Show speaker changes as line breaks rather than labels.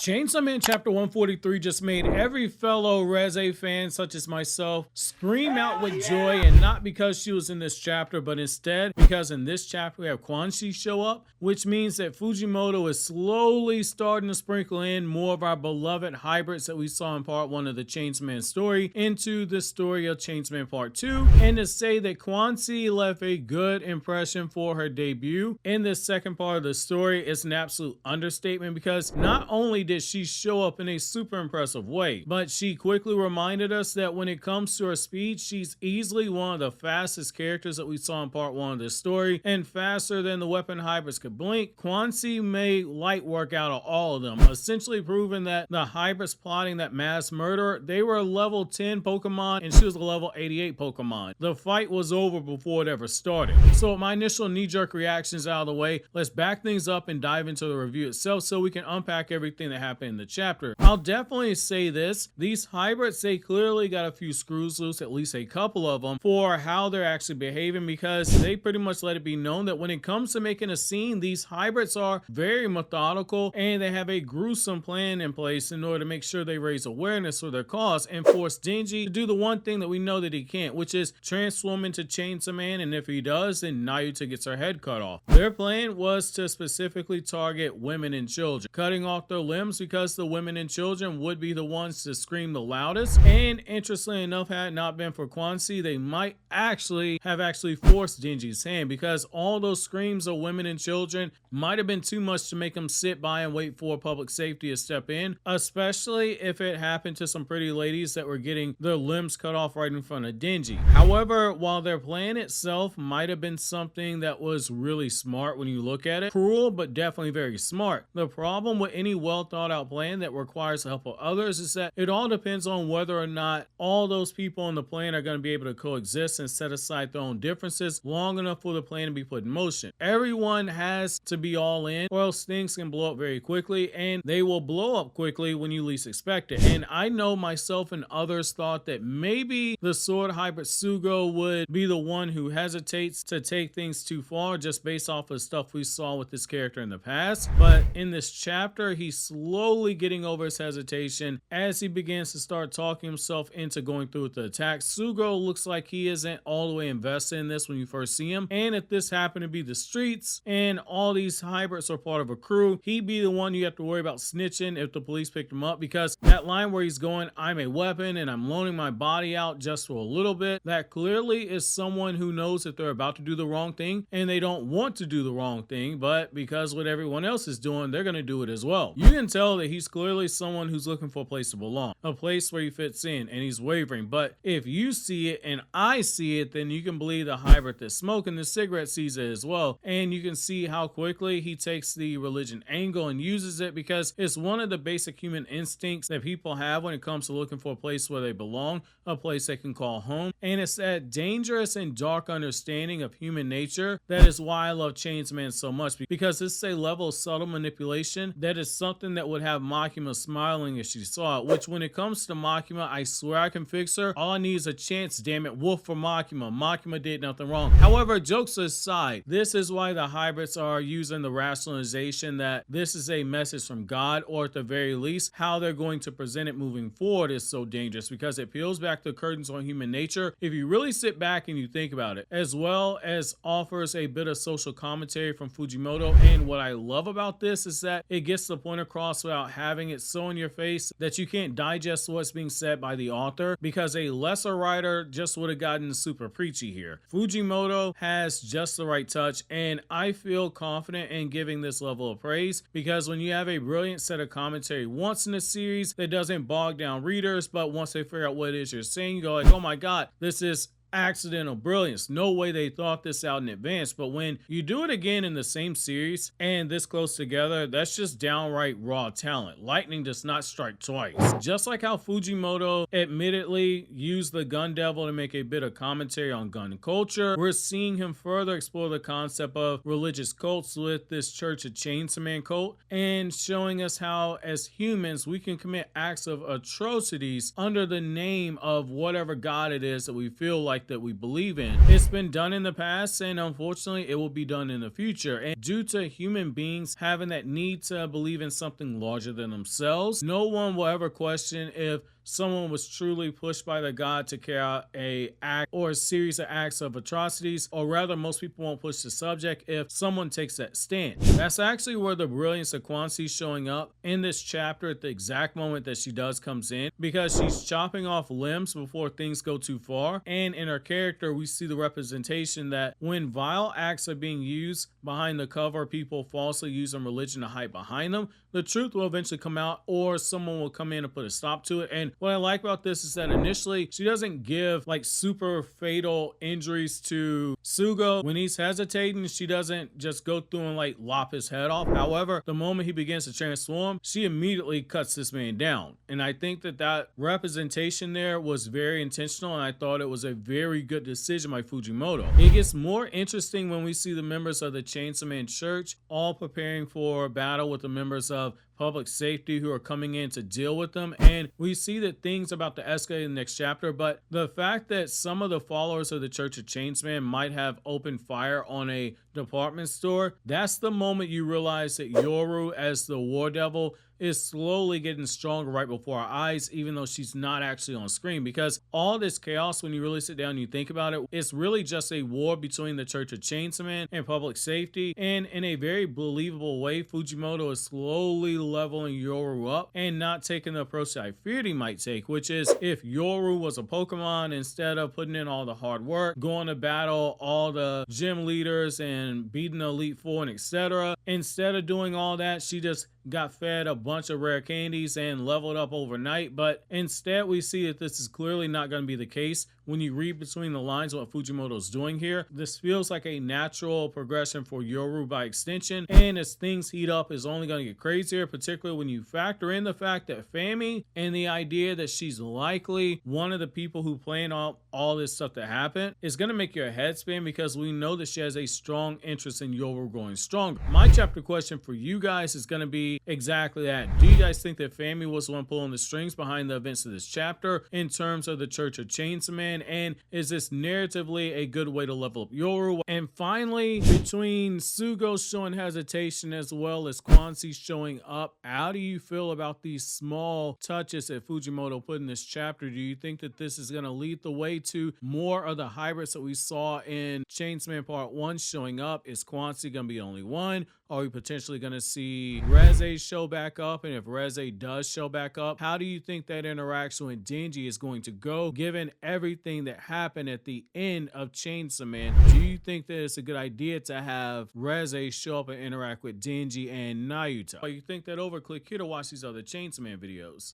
Chainsaw Man Chapter 143 just made every fellow Reze fan, such as myself, scream out with joy, and not because she was in this chapter, but instead because in this chapter we have Quanxi show up, which means that Fujimoto is slowly starting to sprinkle in more of our beloved hybrids that we saw in part 1 of the Chainsaw Man story into the story of Chainsaw Man Part 2, and to say that Quanxi left a good impression for her debut in this second part of the story is an absolute understatement, because not only did she show up in a super impressive way, but she quickly reminded us that when it comes to her speed, she's easily one of the fastest characters that we saw in part 1 of this story, and faster than the weapon hybrids could blink. Quanxi made light work out of all of them, essentially proving that the hybrids plotting that mass murder, they were a level 10 Pokemon and she was a level 88 Pokemon. The fight was over before it ever started. So with my initial knee-jerk reactions out of the way, let's back things up and dive into the review itself so we can unpack everything that happened in the chapter. I'll definitely say this, these hybrids, they clearly got a few screws loose, at least a couple of them, for how they're actually behaving, because they pretty much let it be known that when it comes to making a scene, these hybrids are very methodical and they have a gruesome plan in place in order to make sure they raise awareness for their cause and force Denji to do the one thing that we know that he can't, which is transform into Chainsaw Man, and if he does, then Nayuta gets her head cut off. Their plan was to specifically target women and children, cutting off their limbs because the women and children would be the ones to scream the loudest, and interestingly enough, had it not been for Quanxi, they might have forced Denji's hand, because all those screams of women and children might have been too much to make them sit by and wait for public safety to step in, especially if it happened to some pretty ladies that were getting their limbs cut off right in front of Denji. However, while their plan itself might have been something that was really smart when you look at it, cruel but definitely very smart, the problem with any well thought out plan that requires the help of others is that it all depends on whether or not all those people on the plan are going to be able to coexist and set aside their own differences long enough for the plan to be put in motion. Everyone has to be all in, or else things can blow up very quickly, and they will blow up quickly when you least expect it. And I know myself and others thought that maybe the sword hybrid Sugo would be the one who hesitates to take things too far just based off of stuff we saw with this character in the past, but in this chapter he's slowly getting over his hesitation as he begins to start talking himself into going through with the attack. Sugo looks like he isn't all the way invested in this when you first see him, and if this happened to be the streets and all these hybrids are part of a crew, he'd be the one you have to worry about snitching if the police picked him up, because that line where he's going, I'm a weapon and I'm loaning my body out just for a little bit, that clearly is someone who knows that they're about to do the wrong thing and they don't want to do the wrong thing, but because what everyone else is doing, they're going to do it as well. You can tell that he's clearly someone who's looking for a place to belong, a place where he fits in, and he's wavering. But if you see it and I see it, then you can believe the hybrid that's smoking the cigarette sees it as well, and you can see how quickly he takes the religion angle and uses it, because it's one of the basic human instincts that people have when it comes to looking for a place where they belong, a place they can call home, and it's that dangerous and dark understanding of human nature that is why I love Chainsaw Man so much, because this is a level of subtle manipulation that is something that would have Makima smiling if she saw it, which when it comes to Makima, I swear I can fix her. All I need is a chance, damn it. Wolf for Makima. Makima did nothing wrong. However, jokes aside, this is why the hybrids are using the rationalization that this is a message from God, or at the very least, how they're going to present it moving forward is so dangerous, because it peels back the curtains on human nature if you really sit back and you think about it, as well as offers a bit of social commentary from Fujimoto. And what I love about this is that it gets the point across without having it so in your face that you can't digest what's being said by the author, because a lesser writer just would have gotten super preachy here. Fujimoto has just the right touch, and I feel confident in giving this level of praise, because when you have a brilliant set of commentary once in a series that doesn't bog down readers, but once they figure out what it is you're saying, you go like, oh my god, this is accidental brilliance. No way they thought this out in advance. But when you do it again in the same series and this close together, that's just downright raw talent. Lightning does not strike twice. Just like how Fujimoto admittedly used the Gun Devil to make a bit of commentary on gun culture, we're seeing him further explore the concept of religious cults with this Church of Chainsaw Man cult, and showing us how as humans we can commit acts of atrocities under the name of whatever god it is that we feel like like that we believe in. It's been done in the past, and unfortunately it will be done in the future. And due to human beings having that need to believe in something larger than themselves, no one will ever question if someone was truly pushed by the god to carry out a act or a series of acts of atrocities, or rather most people won't push the subject if someone takes that stand. That's actually where the brilliance of Quanxi showing up in this chapter at the exact moment that she does comes in, because she's chopping off limbs before things go too far, and in her character we see the representation that when vile acts are being used behind the cover, people falsely using religion to hide behind them, the truth will eventually come out, or someone will come in and put a stop to it. And what I like about this is that initially she doesn't give like super fatal injuries to Sugo. When he's hesitating, she doesn't just go through and like lop his head off. However, the moment he begins to transform, she immediately cuts this man down. And I think that that representation there was very intentional, and I thought it was a very good decision by Fujimoto. It gets more interesting when we see the members of the Chainsaw Man Church all preparing for a battle with the members of public safety who are coming in to deal with them, and we see that things about to escalate in the next chapter. But the fact that some of the followers of the Church of Chainsaw Man might have opened fire on a department store, that's the moment you realize that Yoru as the war devil is slowly getting stronger right before our eyes, even though she's not actually on screen. Because all this chaos, when you really sit down and you think about it, it's really just a war between the Church of Chainsaw Man and public safety. And in a very believable way, Fujimoto is slowly leveling Yoru up and not taking the approach that I feared he might take, which is if Yoru was a Pokemon, instead of putting in all the hard work, going to battle all the gym leaders and beating the Elite Four and etc., instead of doing all that, she just got fed a bunch of rare candies and leveled up overnight. But instead we see that this is clearly not going to be the case. When you read between the lines what Fujimoto's doing here, this feels like a natural progression for Yoru by extension, and as things heat up is only going to get crazier, particularly when you factor in the fact that Fami and the idea that she's likely one of the people who planned all this stuff to happen is going to make your head spin, because we know that she has a strong interest in Yoru growing stronger. My chapter question for you guys is going to be exactly that. Do you guys think that Fami was the one pulling the strings behind the events of this chapter in terms of the Church of Chainsaw Man? And is this narratively a good way to level up Yoru? And finally, between Sugo showing hesitation as well as Quanxi showing up, how do you feel about these small touches that Fujimoto put in this chapter? Do you think that this is going to lead the way to more of the hybrids that we saw in Chainsaw Man Part 1 showing up? Is Quanxi going to be the only one? Are we potentially going to see Reze show back up? And if Reze does show back up, how do you think that interaction with Denji is going to go, given everything that happened at the end of Chainsaw Man? Do you think that it's a good idea to have Reze show up and interact with Denji and Nayuta? Or you think that over? Click here to watch these other Chainsaw Man videos.